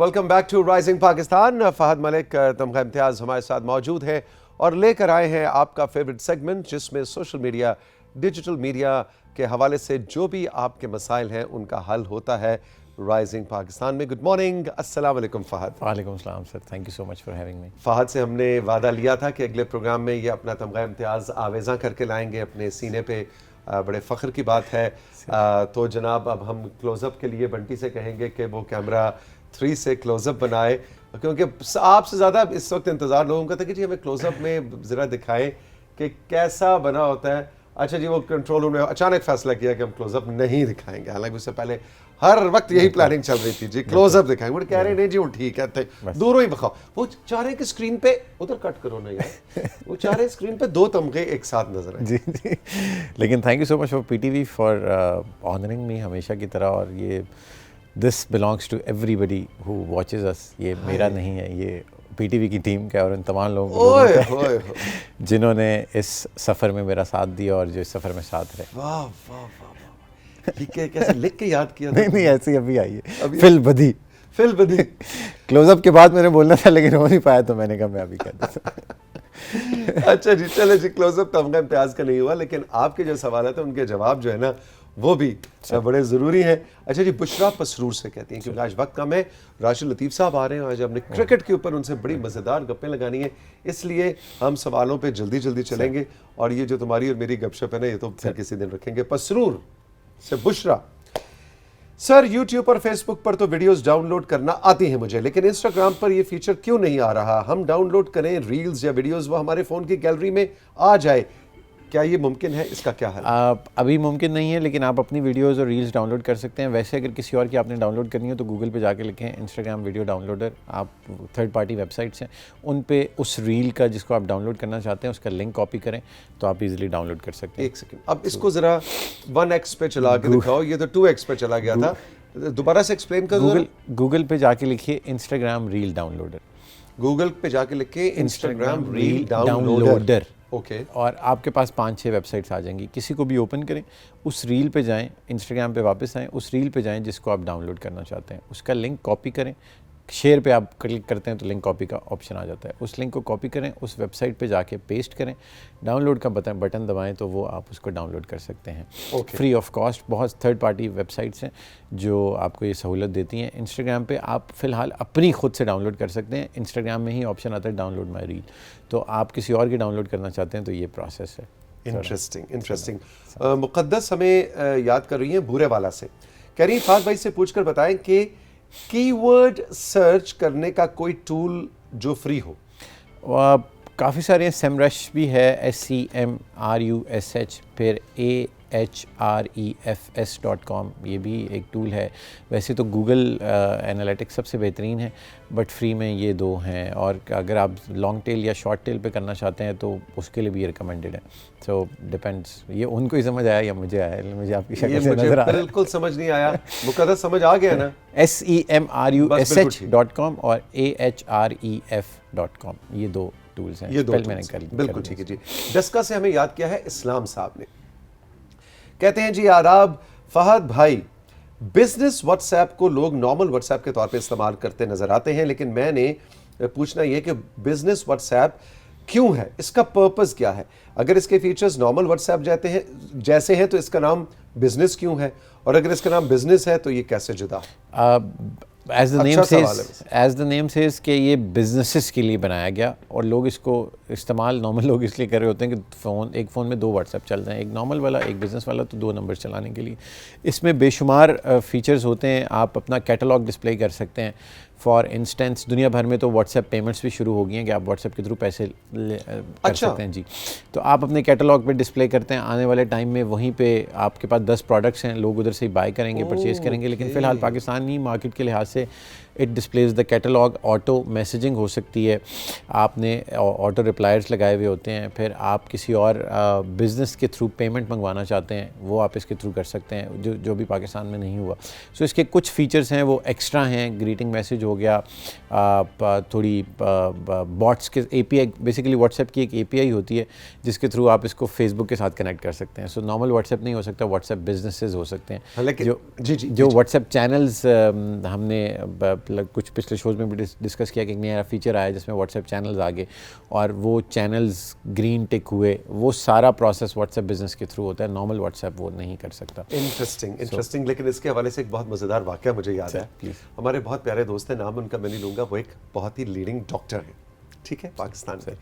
Welcome back to Rising Pakistan. Fahad Malik Tamgha Imtiaz हमारे साथ मौजूद है और लेकर आए हैं आपका फेवरेट सेगमेंट, जिसमें सोशल मीडिया, डिजिटल मीडिया के हवाले से जो भी आपके मसाइल हैं उनका हल होता है राइजिंग पाकिस्तान में। गुड मॉर्निंग, अस्सलाम वालेकुम फ़हद। वालेकुम अस्सलाम sir, thank you so much for having me. Fahd से हमने वादा लिया था कि अगले प्रोग्राम में ये अपना तमगा इम्तियाज़ आवेज़ा करके लाएंगे अपने सीने पे। बड़े फ़ख्र की बात है। तो जनाब अब हम क्लोज़अप के लिए बंटी से कहेंगे कि वो कैमरा 3 से क्लोज़अप बनाए, क्योंकि आपसे ज़्यादा इस वक्त इंतज़ार लोगों का था कि जी हमें क्लोज़अप में ज़रा दिखाएं कि कैसा बना होता है। अच्छा जी, वो कंट्रोल रूम ने अचानक फैसला किया कि हम क्लोज़अप नहीं दिखाएंगे, हालांकि उससे पहले हर वक्त यही प्लानिंग चल रही थी जी क्लोज़अप दिखाएंगे। वो कह रहे नहीं जी वो ठीक है, दूरों ही दिखाओ। वो चाह रहे कि स्क्रीन पे उधर कट करो ना यार, वो चाह रहे स्क्रीन पे दो तमगे एक साथ नजर आए। जी जी, लेकिन thank you so much for PTV for honouring me हमेशा की तरह। और ये this belongs to everybody who watches us. ये मेरा नहीं है, ये पीटीवी की टीम का और उन तमाम लोगों का जिन्होंने इस सफ़र में मेरा साथ दिया और जो इस सफ़र में साथ रहे। वाह वाह वाह वाह, कैसे लिख के याद किया? नहीं ऐसी अभी आई है फिल बदी क्लोज़अप के बाद मैंने बोलना था लेकिन हो नहीं पाया, तो मैंने कहा मैं अभी कह देता। अच्छा जी, चले जी, क्लोज़अप तमगा इम्तियाज़ का नहीं हुआ, लेकिन आपके जो सवाल थे उनके जवाब जो है ना वो भी बड़े ज़रूरी हैं। अच्छा जी, बुशरा पसरूर से कहती हैं, क्योंकि आज वक्त कम है, राशिद लतीफ़ साहब आ रहे हैं, आज हमने क्रिकेट के ऊपर उनसे बड़ी मज़ेदार गप्पें लगानी है, इसलिए हम सवालों पे जल्दी जल्दी चलेंगे और ये जो तुम्हारी और मेरी गपशप है ना, ये तो फिर किसी दिन रखेंगे। पसरूर से बुशरा, सर यूट्यूब और फेसबुक पर तो वीडियोस डाउनलोड करना आती हैं मुझे, लेकिन इंस्टाग्राम पर ये फीचर क्यों नहीं आ रहा? हम डाउनलोड करें रील्स या वीडियोस, वो हमारे फ़ोन की गैलरी में आ जाए, क्या ये मुमकिन है? इसका क्या हल? अभी मुमकिन नहीं है, लेकिन आप अपनी वीडियोस और रील्स डाउनलोड कर सकते हैं। वैसे अगर किसी और की आपने डाउनलोड करनी हो तो गूगल पे जाके लिखें इंस्टाग्राम वीडियो डाउनलोडर। आप थर्ड पार्टी वेबसाइट्स हैं उन पे उस रील का जिसको आप डाउनलोड करना चाहते हैं उसका लिंक कॉपी करें तो आप इजीली डाउनलोड कर सकते हैं। एक सेकंड, अब इसको ज़रा 1x पे चला के दिखाओ, ये तो 2x पे चला गया था, दोबारा से एक्सप्लेन करो। गूगल पे जाके लिखिए इंस्टाग्राम रील डाउनलोडर। गूगल पे जाके लिखिए इंस्टाग्राम रील डाउनलोडर, ओके। और आपके पास 5-6 वेबसाइट्स आ जाएंगी, किसी को भी ओपन करें, उस रील पे जाएं, इंस्टाग्राम पे वापस आएं, उस रील पे जाएं जिसको आप डाउनलोड करना चाहते हैं, उसका लिंक कॉपी करें। शेयर पे आप क्लिक करते हैं तो लिंक कॉपी का ऑप्शन आ जाता है, उस लिंक को कॉपी करें, उस वेबसाइट पे जाके पेस्ट करें, डाउनलोड का बटन दबाएं तो वो आप उसको डाउनलोड कर सकते हैं फ्री ऑफ कॉस्ट। बहुत थर्ड पार्टी वेबसाइट्स हैं जो आपको ये सहूलत देती हैं। इंस्टाग्राम पे आप फ़िलहाल अपनी खुद से डाउनलोड कर सकते हैं, इंस्टाग्राम में ही ऑप्शन आता है डाउनलोड माई रील, तो आप किसी और की डाउनलोड करना चाहते हैं तो ये प्रोसेस है। इंटरेस्टिंग। मुक़द्दस हमें याद कर रही हैं भूरे वाला से, कह रही फ़ाद भाई से पूछकर बताएं कि कीवर्ड सर्च करने का कोई टूल जो फ्री हो। काफ़ी सारे हैं, सेमरश भी है, SCMRUSH, फिर AHREFS.com, ये भी एक टूल है। वैसे तो गूगल एनालिटिक्स सबसे बेहतरीन है, बट फ्री में ये दो हैं। और अगर आप लॉन्ग टेल या शॉर्ट टेल पे करना चाहते हैं तो उसके लिए भी ये रिकमेंडेड है। सो डिपेंड्स, ये उनको ही समझ आया या मुझे आया? मुझे आपकी शक्ल से नजर आ रहा है बिल्कुल समझ नहीं आया, मुकद्दस समझ आ गया ना। SCMRUSH.com और AHREF.com, ये दो टूल्स हैं, ये दो मैंने बिल्कुल ठीक है जी। डस्का से हमें याद किया है इस्लाम साहब ने, कहते हैं जी आदाब फहद भाई, बिजनेस व्हाट्सएप को लोग नॉर्मल व्हाट्सएप के तौर पे इस्तेमाल करते नजर आते हैं, लेकिन मैंने पूछना यह कि बिजनेस व्हाट्सएप क्यों है, इसका पर्पस क्या है? अगर इसके फीचर्स नॉर्मल व्हाट्सएप जैसे हैं तो इसका नाम बिजनेस क्यों है, और अगर इसका नाम बिजनेस है तो ये कैसे जुदा है? एज द नेम सेज कि ये बिजनेसेस के लिए बनाया गया और लोग इसको इस्तेमाल नॉर्मल लोग इसलिए कर रहे होते हैं कि एक फ़ोन में 2 व्हाट्सएप चल रहे हैं, एक नॉर्मल वाला एक बिज़नेस वाला, तो 2 नंबर चलाने के लिए। इसमें बेशुमार फीचर्स होते हैं, आप अपना कैटलॉग डिस्प्ले कर सकते हैं। फॉर इंस्टेंस दुनिया भर में तो व्हाट्सएप पेमेंट्स भी शुरू हो गई हैं कि आप व्हाट्सएप के थ्रू पैसे कर सकते हैं जी। तो आप अपने कैटलॉग पे डिस्प्ले करते हैं, आने वाले टाइम में वहीं पे आपके पास 10 प्रोडक्ट्स हैं, लोग उधर से ही बाय करेंगे, परचेज़ करेंगे। लेकिन फ़िलहाल पाकिस्तानी मार्केट के लिहाज से it displays the catalogue. Auto messaging हो सकती है, आपने ऑटो रिप्लायर्स लगाए हुए होते हैं, फिर आप किसी और बिज़नेस के थ्रू पेमेंट मंगवाना चाहते हैं वो आप इसके थ्रू कर सकते हैं, जो भी पाकिस्तान में नहीं हुआ। सो इसके कुछ फीचर्स हैं वो एक्स्ट्रा हैं, ग्रीटिंग मैसेज हो गया, थोड़ी बॉट्स के API, बेसिकली व्हाट्सएप की एक API होती है जिसके थ्रू आप इसको फेसबुक के साथ कनेक्ट कर सकते हैं। सो नॉर्मल व्हाट्सएप नहीं हो सकता, व्हाट्सएप बिजनेसेस हो सकते हैं। जो व्हाट्सएप चैनल्स हमने कुछ पिछले शोज़ में भी डिस्कस किया कि एक नया फीचर आया जिसमें व्हाट्सएप चैनल्स आ गए और वो चैनल्स ग्रीन टिक हुए, वो सारा प्रोसेस व्हाट्सएप बिजनेस के थ्रू होता है, नॉर्मल व्हाट्सएप वो नहीं कर सकता। इंटरेस्टिंग। लेकिन इसके हवाले से एक बहुत मज़ेदार वाक़या मुझे याद है। हमारे बहुत प्यारे दोस्त हैं, नाम उनका मैं नहीं लूँगा, वो एक बहुत ही लीडिंग डॉक्टर है, ठीक है, पाकिस्तान से।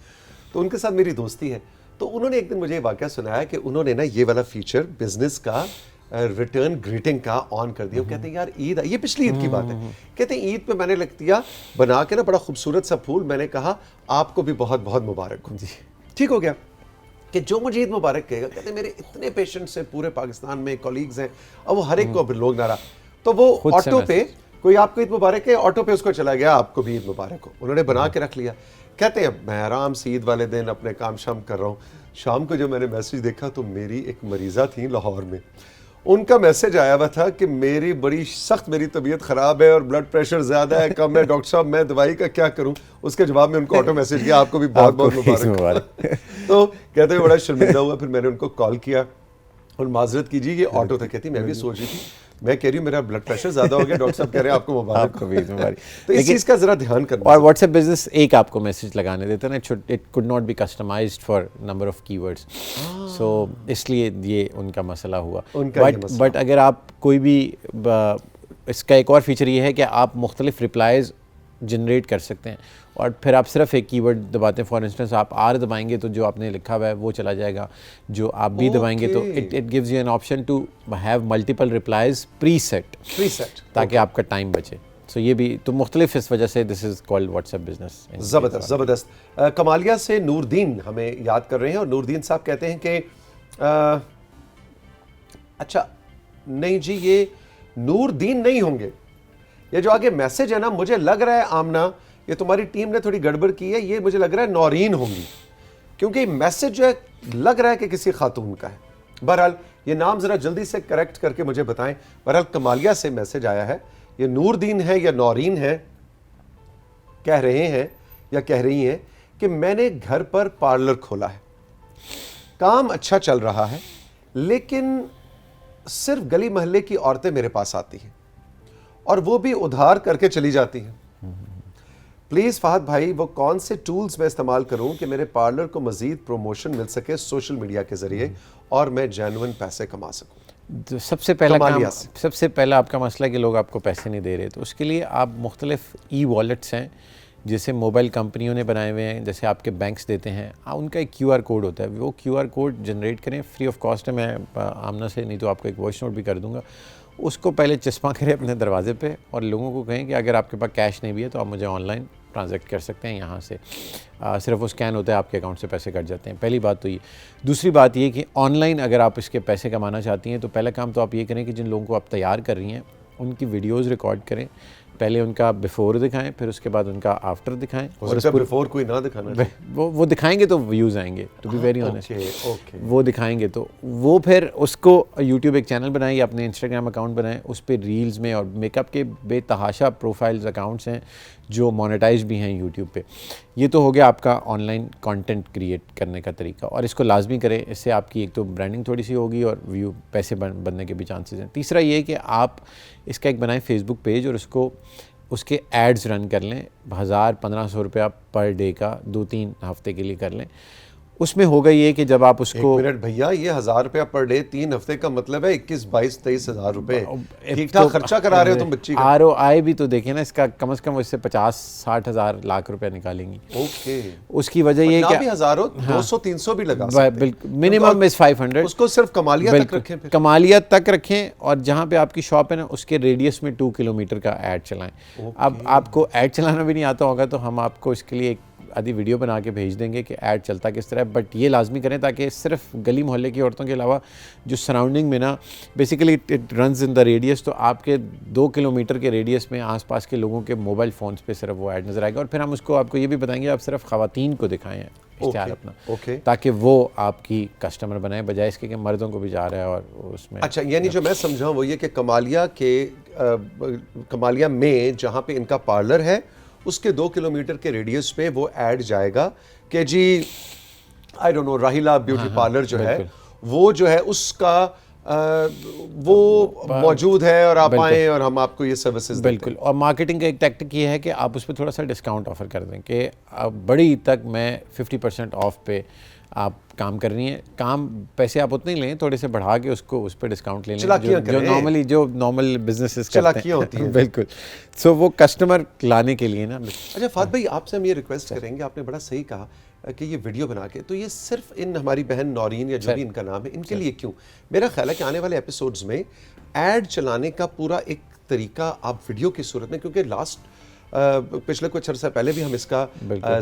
तो उनके साथ मेरी दोस्ती है। तो उन्होंने एक दिन मुझे ये वाक़या सुनाया कि उन्होंने ना ये वाला फीचर बिजनेस का रिटर्न ग्रीटिंग का ऑन कर दिया। वो कहते हैं यार ईद, ये पिछली ईद की बात है, कहते हैं ईद पे मैंने लिख दिया बना के ना बड़ा खूबसूरत सा फूल, मैंने कहा आपको भी बहुत बहुत मुबारक हो। ठीक हो गया कि जो मुझे ईद मुबारक कहेगा, कहते हैं मेरे इतने पेशेंट्स हैं पूरे पाकिस्तान में, कॉलीग्स हैं, और वो हर एक को लोग नारा, तो वो ऑटो पे कोई आपको ईद मुबारक है, ऑटो पे उसको चला गया आपको भी ईद मुबारक हो, उन्होंने बना के रख लिया। कहते हैं मैं आराम से ईद वाले दिन अपने काम शाम कर रहा हूँ, शाम को जब मैंने मैसेज देखा तो मेरी एक मरीज़ा थी लाहौर में, उनका मैसेज आया हुआ था कि मेरी बड़ी सख्त मेरी तबीयत ख़राब है और ब्लड प्रेशर ज़्यादा है, कम है, डॉक्टर साहब मैं दवाई का क्या करूं। उसके जवाब में उनको ऑटो मैसेज किया आपको भी बहुत बहुत मुबारक। तो कहते हैं बड़ा शर्मिंदा हुआ, फिर मैंने उनको कॉल किया और माजरत कीजिए ये ऑटो था। कहती मैं भी सोच रही थी, मैं कह रही हूँ मेरा ब्लड प्रेशर ज़्यादा हो गया, डॉक्टर साहब कह रहे हैं आपको मुबारक हो। तो इस चीज़ का ज़रा ध्यान करना। और व्हाट्सएप बिजनेस एक आपको मैसेज लगाने देता है ना, it could not be customised for number of keywords, so इसलिए ये उनका मसला हुआ। बट अगर आप कोई भी इसका एक और फीचर ये है कि आप मुख्तलिफ रिप्लाईज जनरेट कर सकते हैं और फिर आप सिर्फ एक कीवर्ड दबाते हैं। फॉर इंस्टेंस आप आर दबाएंगे तो जो आपने लिखा हुआ है वो चला जाएगा, जो आप बी दबाएंगे तो it gives you an option to have multiple replies preset ताकि आपका टाइम बचे। सो ये भी तो मुख्तलिफ इस वजह से this is called WhatsApp business. ज़बरदस्त। कमालिया से नूरदीन हमें याद कर रहे हैं और नूरदीन साहब कहते हैं कि अच्छा नहीं जी ये नूरदीन नहीं होंगे, ये जो आगे मैसेज है ना मुझे लग रहा है आमना ये तुम्हारी टीम ने थोड़ी गड़बड़ की है, ये मुझे लग रहा है नौरीन होंगी, क्योंकि मैसेज जो है लग रहा है कि किसी खातून का है। बहरहाल ये नाम ज़रा जल्दी से करेक्ट करके मुझे बताएं। बहरहाल कमालिया से मैसेज आया है, ये नूरदीन है या नौरीन है, कह रहे हैं या कह रही हैं कि मैंने घर पर पार्लर खोला है, काम अच्छा चल रहा है, लेकिन सिर्फ गली मोहल्ले की औरतें मेरे पास आती हैं और वो भी उधार करके चली जाती हैं। प्लीज़ फहद भाई वो कौन से टूल्स मैं इस्तेमाल करूं कि मेरे पार्लर को मज़ीद प्रमोशन मिल सके सोशल मीडिया के ज़रिए और मैं जेन्युइन पैसे कमा सकूं। तो सबसे पहला आपका मसला है कि लोग आपको पैसे नहीं दे रहे, तो उसके लिए आप मुख्तलिफ ई वॉलेट्स हैं जैसे मोबाइल कंपनियों ने बनाए हुए हैं, जैसे आपके बैंक्स देते हैं, उनका एक QR कोड होता है, वो QR कोड जनरेट करें, फ्री ऑफ कॉस्ट है, मैं आमना से नहीं तो आपको एक वॉइस नोट भी कर दूंगा, उसको पहले चस्पा करें अपने दरवाजे पे और लोगों को कहें कि अगर आपके पास कैश नहीं भी है तो आप मुझे ऑनलाइन ट्रांजैक्ट कर सकते हैं यहाँ से, सिर्फ वो स्कैन होता है आपके अकाउंट से पैसे कट जाते हैं। पहली बात तो ये। दूसरी बात ये कि ऑनलाइन अगर आप इसके पैसे कमाना चाहती हैं तो पहला काम तो आप ये करें कि जिन लोगों को आप तैयार कर रही हैं उनकी वीडियोज़ रिकॉर्ड करें, पहले उनका बिफोर दिखाएं, फिर उसके बाद उनका आफ्टर दिखाएं। और उसका बिफोर कोई ना दिखाना, वो दिखाएंगे तो व्यूज़ आएंगे, टू बी वेरी ऑनेस्ट। वो दिखाएंगे तो वो फिर उसको यूट्यूब एक चैनल बनाएं या अपने इंस्टाग्राम अकाउंट बनाएं, उस पर रील्स में और मेकअप के बेतहाशा प्रोफाइल्स अकाउंट्स हैं जो मोनेटाइज भी हैं यूट्यूब पे। ये तो हो गया आपका ऑनलाइन कंटेंट क्रिएट करने का तरीका, और इसको लाजमी करें, इससे आपकी एक तो ब्रांडिंग थोड़ी सी होगी और व्यू पैसे बनने के भी चांसेस हैं। तीसरा ये कि आप इसका एक बनाएं फेसबुक पेज और उसके एड्स रन कर लें, 1000-1500 रुपया पर डे का 2-3 हफ्ते के लिए कर लें। उसमें होगा ये कि जब आप उसको, 1 मिनट भैया, ये 1000 रुपया पर डे 3 हफ्ते का मतलब है 21-22-23 हज़ार रुपए ठीक ठाक खर्चा करा रहे हो तुम बच्ची का। ROI भी तो देखें ना इसका, कम से कम इससे 50-60 हज़ार लाख रुपया निकालेंगी। ओके, उसकी वजह ये कि हज़ारों 200-300 भी लगा सकते हैं, बिल्कुल मिनिमम इज 500। उसको सिर्फ कमालिया तक रखें, फिर कमालिया तक रखें, और जहाँ पे आपकी शॉप है ना उसके रेडियस में 2 किलोमीटर का ऐड चलाएं। अब आपको ऐड चलाना भी नहीं आता होगा तो हम आपको इसके लिए एक आधी वीडियो बना के भेज देंगे कि ऐड चलता किस तरह, बट ये लाजमी करें ताकि सिर्फ गली मोहल्ले की औरतों के अलावा जो सराउंडिंग में ना basically it runs in the radius, तो आपके 2 किलोमीटर के रेडियस में आसपास के लोगों के मोबाइल फ़ोन्स पे सिर्फ वो ऐड नज़र आएगा। और फिर हम उसको आपको ये भी बताएंगे आप सिर्फ ख़वातीन को दिखाएं इश्तिहार अपना, ताकि वो आपकी कस्टमर बनाए, बजाय इसके कि मर्दों को भी जा रहा है और उसमें। अच्छा, यानी जो मैं समझा वो ये कि कमालिया में जहाँ पे इनका पार्लर है उसके 2 किलोमीटर के रेडियस पे वो ऐड जाएगा कि जी आई डोंट नो राहिला ब्यूटी पार्लर जो है वो जो है उसका वो मौजूद है और आप आएँ और हम आपको ये सर्विसेज बिल्कुल। और मार्केटिंग का एक टैक्टिक ये है कि आप उस पर थोड़ा सा डिस्काउंट ऑफर कर दें कि बड़ी तक मैं 50% ऑफ पे आप काम कर रही हैं, काम पैसे आप उतने ही लें, थोड़े से बढ़ा के उसको उस पर डिस्काउंट ले लें, जो नॉर्मल बिजनेसेस करते हैं। बिल्कुल। सो वो कस्टमर लाने के लिए ना। अच्छा फात भाई, आपसे हम ये रिक्वेस्ट करेंगे, आपने बड़ा सही कहा कि ये वीडियो बना के, तो ये सिर्फ इन हमारी बहन नौरीन या जो भी इनका नाम है इनके लिए क्यों? मेरा ख्याल है कि आने वाले एपिसोड्स में ऐड चलाने का पूरा एक तरीका आप वीडियो की सूरत में, क्योंकि लास्ट पिछले कुछ अर्सा पहले भी हम इसका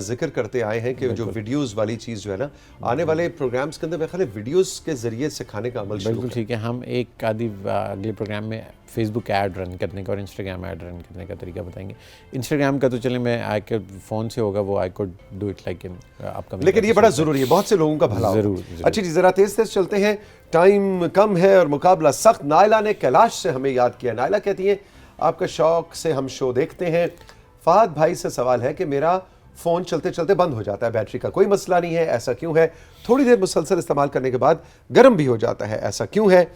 जिक्र करते आए हैं कि जो वीडियोस वाली चीज़ जो है ना, आने वाले प्रोग्राम्स के अंदर मेरे ख्याल है वीडियोस के जरिए सिखाने का अमल बिल्कुल ठीक है। हम एक आदि अगले प्रोग्राम में फेसबुक ऐड रन करने का और इंस्टाग्राम ऐड रन करने का तरीका बताएंगे। इंस्टाग्राम का तो चले मैं आई कुड फ़ोन से होगा, वो I could do it like in upcoming, लेकिन ये बड़ा ज़रूरी है, बहुत से लोगों का भला ज़रूर। अच्छी जी, ज़रा तेज़ तेज़ चलते हैं, टाइम कम है और मुकाबला सख्त। नायला ने कैलाश से हमें याद किया। नायला कहती है आपका शौक से हम शो देखते हैं। फहद भाई से सवाल है कि मेरा फ़ोन चलते चलते बंद हो जाता है, बैटरी का कोई मसला नहीं है, ऐसा क्यों है? थोड़ी देर मुसलसल इस्तेमाल करने के बाद गर्म भी हो जाता है, ऐसा क्यों है?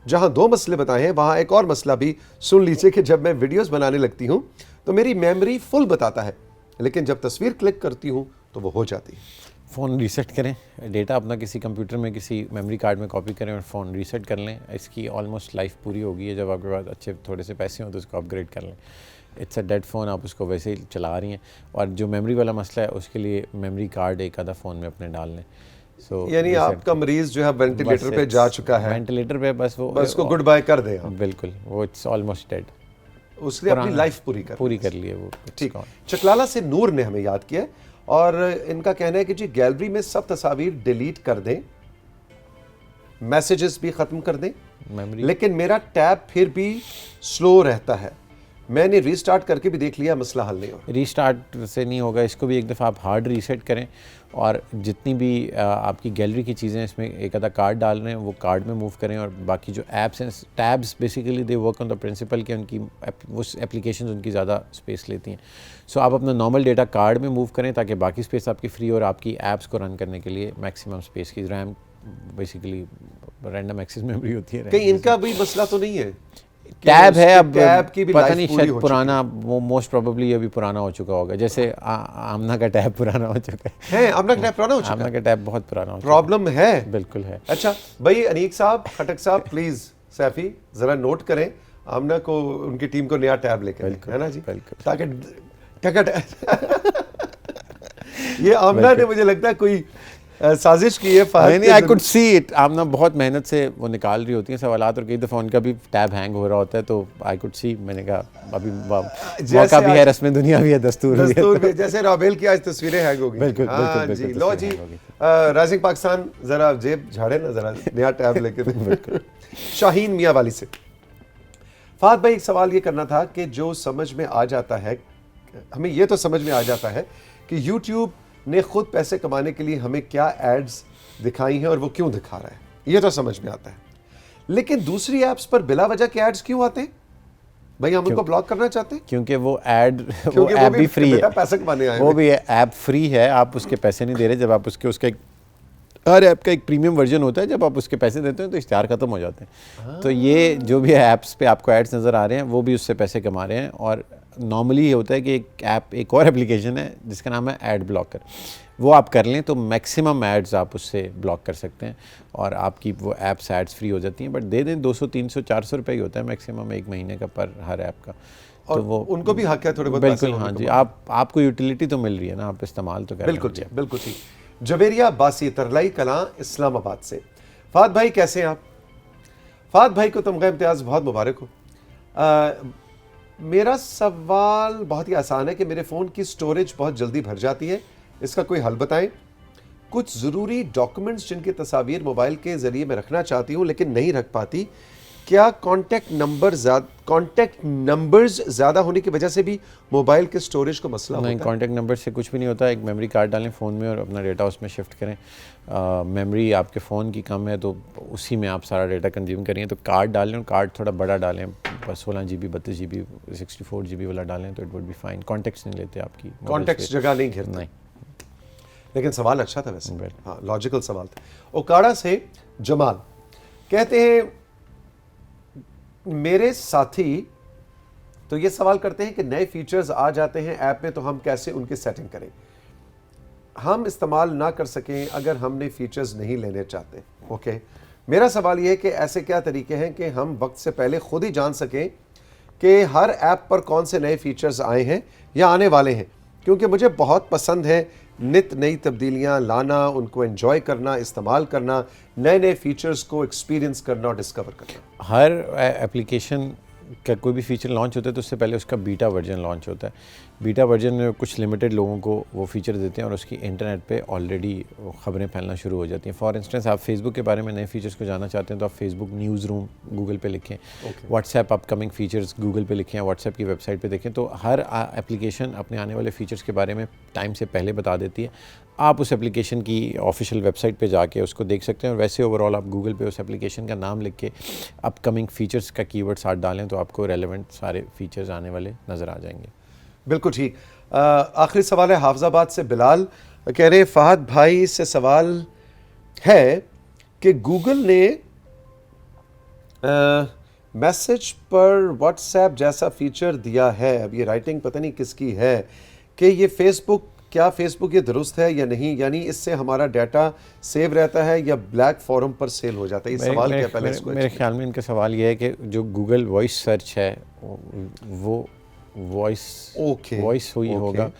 जहां 2 मसले बताए हैं वहां एक और मसला भी सुन लीजिए कि जब मैं वीडियोस बनाने लगती हूं तो मेरी मेमोरी फुल बताता है, लेकिन जब तस्वीर क्लिक करती हूं तो वो हो जाती है। फ़ोन रीसेट करें, डेटा अपना किसी कंप्यूटर में किसी मेमोरी कार्ड में कॉपी करें और फ़ोन रीसेट कर लें। इसकी ऑलमोस्ट लाइफ पूरी होगी है। जब आपके पास अच्छे थोड़े से पैसे हों तो उसको अपग्रेड कर लें। इट्स अ डेड फ़ोन, आप उसको वैसे ही चला रही हैं। और जो मेमोरी वाला मसला है उसके लिए मेमोरी कार्ड एक आधा फ़ोन में अपने डाल लें। सो यानी आपका मरीज जो है वेंटिलेटर पे जा चुका है, वेंटिलेटर पे, बस उसको गुड बाय कर दें। बिल्कुल, वो इट्स ऑलमोस्ट डेड, उसने अपनी लाइफ पूरी कर ली है वो। ठीक। चकलाला से नूर ने हमें याद किया और इनका कहना है कि जी गैलरी में सब तस्वीर डिलीट कर दें, मैसेजेस भी खत्म कर दें, लेकिन मेरा टैब फिर भी स्लो रहता है। मैंने रीस्टार्ट करके भी देख लिया, मसला हल नहीं होगा। रीस्टार्ट से नहीं होगा, इसको भी एक दफ़ा आप हार्ड रीसेट करें और जितनी भी आपकी गैलरी की चीज़ें इसमें एक आधा कार्ड डाल रहे हैं वो कार्ड में मूव करें। और बाकी जो ऐप्स हैं, tabs basically they work on the principle कि उनकी वो एप्लीकेशंस उनकी ज़्यादा स्पेस लेती हैं। सो आप अपना नॉर्मल डेटा कार्ड में मूव करें ताकि बाकी स्पेस आपकी फ्री और आपकी ऐप्स को रन करने के लिए मैक्सिमम स्पेस की RAM, basically random access memory होती है। कहीं इनका भी मसला तो नहीं है? टैब है, अब टैब की भी पता नहीं, शायद पुराना, वो मोस्ट प्रोबेबली अभी पुराना हो चुका होगा। जैसे आमना का टैब पुराना हो चुका है। आमना का टैब पुराना हो चुका है? आमना का टैब बहुत पुराना हो चुका है। प्रॉब्लम है? बिल्कुल है। अच्छा भाई, अनीक साहब, खटक साहब, प्लीज सैफी जरा नोट करें, आमना को उनकी टीम को नया टैब लेकर, है ना जी, ताकि ये आमना ने मुझे लगता है कोई साजिश की है। नहीं, आई कुड सी इट। आमना बहुत मेहनत से वो निकाल रही होती हैं सवालात, और कई दफ़ा उनका भी टैब हैंग हो रहा होता है, तो आई कुड सी। मैंने कहा अभी मौका भी है, रस्म दुनिया भी है, दस्तूर भी है। जैसे राबेल की आज तस्वीरें हैंग हो गई। बिल्कुल जी। लो जी, राइजिंग पाकिस्तान जरा जेब झाड़े ना, जरा नया टैब लेके। बिल्कुल। शाहीन मियाँ वाली से फहद भाई, एक सवाल ये करना था कि जो समझ में आ जाता है, हमें ये तो समझ में आ जाता है कि यूट्यूब ने खुद पैसे कमाने के लिए हमें क्या एड्स दिखाई हैं और वो क्यों दिखा रहा है, ये तो समझ में आता है, लेकिन दूसरी एप्स पर बिला वजह के एड्स क्यों आते हैं? भाई हम उनको ब्लॉक करना चाहते हैं क्योंकि वो ऐप भी फ्री है, पैसे कमाने आए, वो भी ऐप फ्री है, आप उसके पैसे नहीं दे रहे। जब आप उसका हर ऐप का एक प्रीमियम वर्जन होता है, जब आप उसके पैसे देते हैं तो इश्तिहार खत्म हो जाते हैं। तो ये जो भी ऐप्स पे आपको एड्स नज़र आ रहे हैं वो भी उससे पैसे कमा रहे हैं। और नॉर्मली ये होता है कि एक और एप्लीकेशन है जिसका नाम है एड ब्लॉकर, वो आप कर लें तो मैक्सिमम एड्स आप उससे ब्लॉक कर सकते हैं और आपकी वो ऐप्स एड्स फ्री हो जाती हैं। बट दे दें 200, 300, 400 रुपये ही होता है मैक्सिमम एक महीने का पर हर ऐप का। और तो वो उनको भी हक है थोड़े बहुत। बिल्कुल, हाँ जी, आपको यूटिलिटी तो मिल रही है ना, आप इस्तेमाल तो कर। बिल्कुल ठीक। जवेरिया बासी, तरलाई कलां, इस्लामाबाद से। फहद भाई कैसे हैं आप? फहद भाई को तमगा इम्तियाज़ बहुत मुबारक हो। मेरा सवाल बहुत ही आसान है कि मेरे फ़ोन की स्टोरेज बहुत जल्दी भर जाती है, इसका कोई हल बताएं। कुछ ज़रूरी डॉक्यूमेंट्स जिनकी तस्वीर मोबाइल के ज़रिए मैं रखना चाहती हूँ लेकिन नहीं रख पाती, क्या कॉन्टैक्ट नंबर्स ज़्यादा होने की वजह से भी मोबाइल के स्टोरेज को मसला होता है? नहीं, कॉन्टैक्ट नंबर से कुछ भी नहीं होता। एक मेमोरी कार्ड डालें फ़ोन में और अपना डेटा उसमें शिफ्ट करें। मेमोरी आपके फ़ोन की कम है तो उसी में आप सारा डेटा कंज्यूम करिए, तो कार्ड डालें और कार्ड थोड़ा बड़ा डालें, 16 GB, 32 GB, 64 GB वाला डालें तो it would be fine. Contacts नहीं लेते, आपकी कॉन्टैक्ट्स जगह नहीं घेरते। नहीं, लेकिन सवाल अच्छा था वैसे, हाँ लॉजिकल सवाल था। ओकाड़ा से जमाल कहते हैं मेरे साथी तो ये सवाल करते हैं कि नए फीचर्स आ जाते हैं ऐप में तो हम कैसे उनकी सेटिंग करें, हम इस्तेमाल ना कर सकें अगर हमने फीचर्स नहीं लेने चाहते। ओके, मेरा सवाल ये है कि ऐसे क्या तरीके हैं कि हम वक्त से पहले खुद ही जान सकें कि हर ऐप पर कौन से नए फीचर्स आए हैं या आने वाले हैं, क्योंकि मुझे बहुत पसंद है नित नई तब्दीलियां लाना, उनको एंजॉय करना, इस्तेमाल करना, नए नए फीचर्स को एक्सपीरियंस करना और डिस्कवर करना। हर एप्लीकेशन का कोई भी फीचर लॉन्च होता है तो उससे पहले उसका बीटा वर्जन लॉन्च होता है। बीटा वर्जन में कुछ लिमिटेड लोगों को वो फीचर देते हैं और उसकी इंटरनेट पे ऑलरेडी ख़बरें फैलना शुरू हो जाती हैं। फॉर इंस्टेंस आप फेसबुक के बारे में नए फीचर्स को जानना चाहते हैं तो आप फेसबुक न्यूज़ रूम गूगल पे लिखें, व्हाट्सएप अपकमिंग फीचर्स गूगल पे लिखें, व्हाट्सएप की वेबसाइट पे देखें, तो हर एप्लीकेशन अपने आने वाले फीचर्स के बारे में टाइम से पहले बता देती है। आप उस एप्लीकेशन की ऑफिशियल वेबसाइट पे जाके उसको देख सकते हैं और वैसे ओवरऑल आप गूगल पे उस एप्लीकेशन का नाम लिख के अपकमिंग फीचर्स का कीवर्ड साथ डालें तो आपको रेलेवेंट सारे फीचर्स आने वाले नज़र आ जाएंगे। बिल्कुल ठीक। आखिरी सवाल है हाफिजाबाद से बिलाल, कह रहे फहद भाई से सवाल है कि गूगल ने मैसेज पर व्हाट्सएप जैसा फीचर दिया है, अब ये राइटिंग पता नहीं किसकी है, कि ये क्या फेसबुक ये दुरुस्त है या नहीं, यानी इससे हमारा डाटा सेव रहता है या ब्लैक फॉरम पर सेल हो जाता है? ये सवाल क्या पहले इसको मेरे ख्याल में इनका सवाल ये है कि जो गूगल वॉइस सर्च है वो वॉइस हुई होगा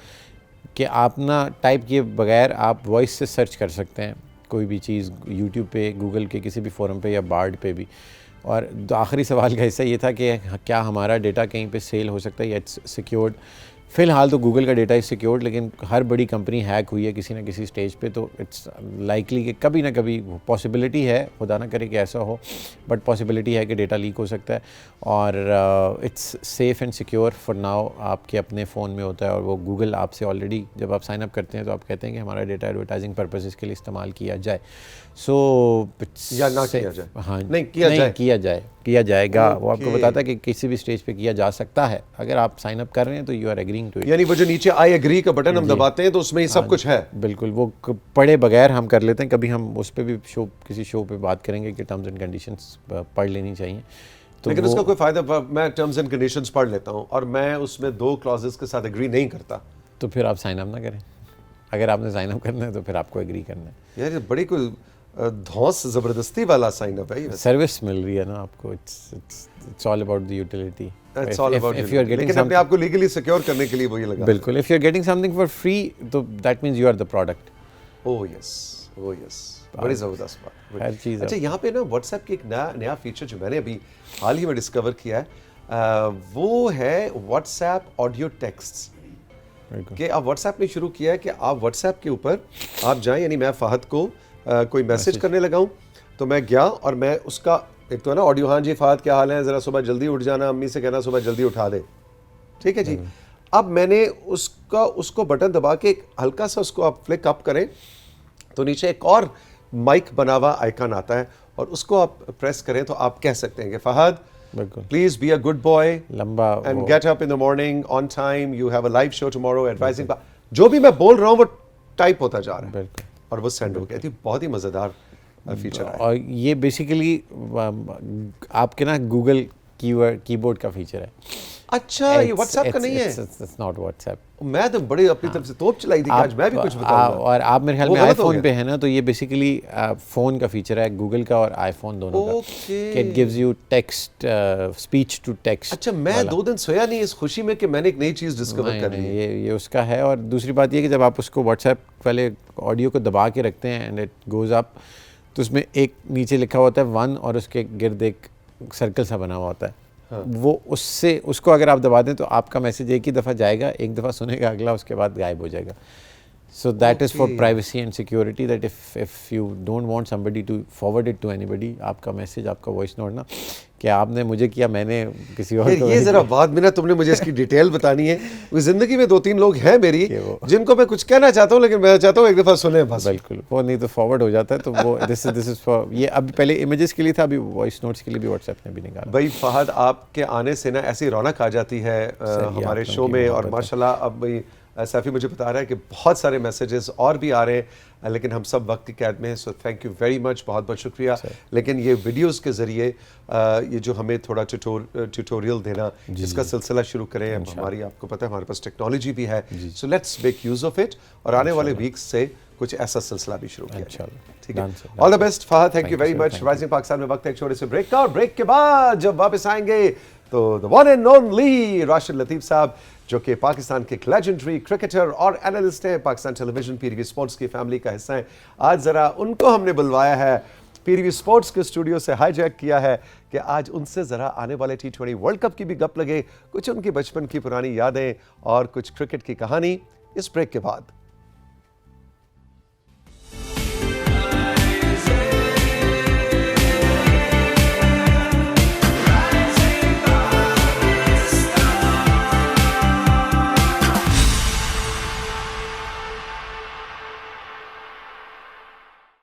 कि आप ना टाइप किए बगैर आप वॉइस से सर्च कर सकते हैं कोई भी चीज़ यूट्यूब पे, गूगल के किसी भी फोरम पे या बार्ड पे भी। और आखिरी सवाल का हिस्सा ये था कि क्या हमारा डेटा कहीं पे सेल हो सकता है या इट्स सिक्योर्ड। फ़िलहाल तो गूगल का डेटा इज़ सिक्योर्ड, लेकिन हर बड़ी कंपनी हैक हुई है किसी ना किसी स्टेज पे, तो इट्स लाइकली कि कभी ना कभी पॉसिबिलिटी है, खुदा ना करे कि ऐसा हो, बट पॉसिबिलिटी है कि डेटा लीक हो सकता है। और it's safe and secure for now, आपके अपने फ़ोन में होता है और वो गूगल आपसे ऑलरेडी जब आप साइन अप करते हैं तो आप कहते हैं कि हमारा डेटा एडवर्टाइजिंग पर्पसेस के लिए इस्तेमाल किया जाए। सो या ना किया जाए? हाँ, नहीं किया जाएगा। वो आपको बताता है कि किसी भी स्टेज पे किया जा सकता है। अगर आप साइन अप कर रहे हैं तो you are agreeing to it, यानी वो जो नीचे आई एग्री का बटन हम दबाते हैं तो उसमें ये सब कुछ है। बिल्कुल, वो पढ़े बगैर हम कर लेते हैं। कभी हम उस पर भी किसी शो पे बात करेंगे कि टर्म्स एंड कंडीशंस पढ़ लेनी चाहिए। तो लेकिन उसका कोई फ़ायदा, मैं टर्म्स एंड कंडीशंस पढ़ लेता हूँ और मैं उसमें 2 क्लॉजेस के साथ एग्री नहीं करता, तो फिर आप साइन अप ना करें। अगर आपने साइन अप करना है तो फिर आपको एग्री करना है। यार ये बड़ी कोई धौंस ज़बरदस्ती वाला साइन अप है ये। सर्विस मिल रही है ना आपको, it's all about the utility. It's all about you. लेकिन अपने आप को लीगली सिक्योर करने के लिए वो ये लगा। बिल्कुल, if you are getting something for free तो that means you are the product. Oh yes, बड़ी ज़बरदस्त बात। हर चीज़। अच्छा, यहाँ पे ना व्हाट्सएप की एक नया फीचर जो मैंने अभी हाल ही में डिस्कवर किया है, वो है व्हाट्सएप ऑडियो टेक्स्ट। कि आप व्हाट्सएप ने शुरू किया है कि आप व्हाट्सएप के ऊपर आप जाएं, यानी मैं फहद को कोई मैसेज करने लगा हूँ तो मैं गया और मैं उसका एक तो है ना ऑडियो, हाँ जी फहद क्या हाल है, ज़रा सुबह जल्दी उठ जाना, अम्मी से कहना सुबह जल्दी उठा दे, ठीक है जी। अब मैंने उसको बटन दबा के हल्का सा उसको आप फ्लिक अप करें तो नीचे एक और माइक बना हुआ आइकन आता है और उसको आप प्रेस करें तो आप कह सकते हैं कि Fahad please be a good boy लंबा and get up in the morning on time, you have a live show tomorrow advising. जो भी मैं बोल रहा हूँ वो टाइप होता जा रहा है और वो सेंड हो गया थी। बहुत ही मज़ेदार फीचर है। और ये बेसिकली आपके ना गूगल कीबोर्ड का फीचर है। अच्छा, ये व्हाट्सएप का नहीं है? It's not WhatsApp. मैं तो बड़ी अपनी तरफ से तोप चलाई थी कि आज मैं भी कुछ बताऊंगा। और आप मेरे ख्याल में आईफोन पे है ना, तो ये बेसिकली फोन का फीचर है गूगल का और आईफोन दोनों का। It gives you text, speech to text. अच्छा, मैं 2 दिन सोया नहीं इस खुशी में कि मैंने एक नई चीज़ डिस्कवर कर ली। ये उसका है। और दूसरी बात ये कि जब आप उसको व्हाट्सएप वाले ऑडियो को दबा के रखते हैं एंड इट गोज अप, तो उसमें एक नीचे लिखा होता है 1 और उसके गिर्द एक सर्कल सा बना हुआ होता है। वो उसको अगर आप दबा दें तो आपका मैसेज एक ही दफ़ा जाएगा, एक दफ़ा सुनेगा, अगला उसके बाद गायब हो जाएगा। So that is for privacy and security, that if you don't want somebody to forward it to anybody, आपका मैसेज, आपका वॉइस नोट ना, कि आपने मुझे किया, मैंने किसी और को। ये ज़रा बाद में ना तुमने मुझे इसकी डिटेल बतानी है। ज़िंदगी में 2-3 लोग हैं मेरी जिनको मैं कुछ कहना चाहता हूँ लेकिन मैं चाहता हूँ एक दफ़ा सुने बस। बिल्कुल, वो नहीं तो फॉरवर्ड हो जाता है। तो वो दिस इज फॉर, ये अभी पहले इमेजेस के लिए था, अभी वॉइस नोट्स के लिए भी व्हाट्सएप ने भी निकाला। भाई फहद, आपके आने से ना ऐसी रौनक आ जाती है हमारे शो में, और माशाल्लाह अब भाई सैफी मुझे बता रहा है कि बहुत सारे मैसेजेस और भी आ रहे हैं, लेकिन हम सब वक्त की कैद में हैं, so thank you very much, बहुत बहुत शुक्रिया। लेकिन ये वीडियोस के ज़रिए ये जो हमें थोड़ा ट्यूटोरियल देना, इसका सिलसिला शुरू करें। हमारी, आपको पता है हमारे पास टेक्नोलॉजी भी है, so let's make use of it, और आने वाले वीक्स से कुछ ऐसा सिलसिला भी शुरू किया। ठीक है, all the best Fahad, thank you very much. Rising Pakistan में वक्त है एक छोटे से ब्रेक का, और ब्रेक के बाद जब वापस आएंगे तो the one and only Rashid Latif साहब, जो कि पाकिस्तान के एक लेजेंडरी क्रिकेटर और एनालिस्ट हैं, पाकिस्तान टेलीविजन पीटीवी स्पोर्ट्स की फैमिली का हिस्सा हैं। आज ज़रा उनको हमने बुलवाया है, पीटीवी स्पोर्ट्स के स्टूडियो से हाईजैक किया है कि आज उनसे ज़रा आने वाले T20 वर्ल्ड कप की भी गप लगे, कुछ उनकी बचपन की पुरानी यादें और कुछ क्रिकेट की कहानी, इस ब्रेक के बाद।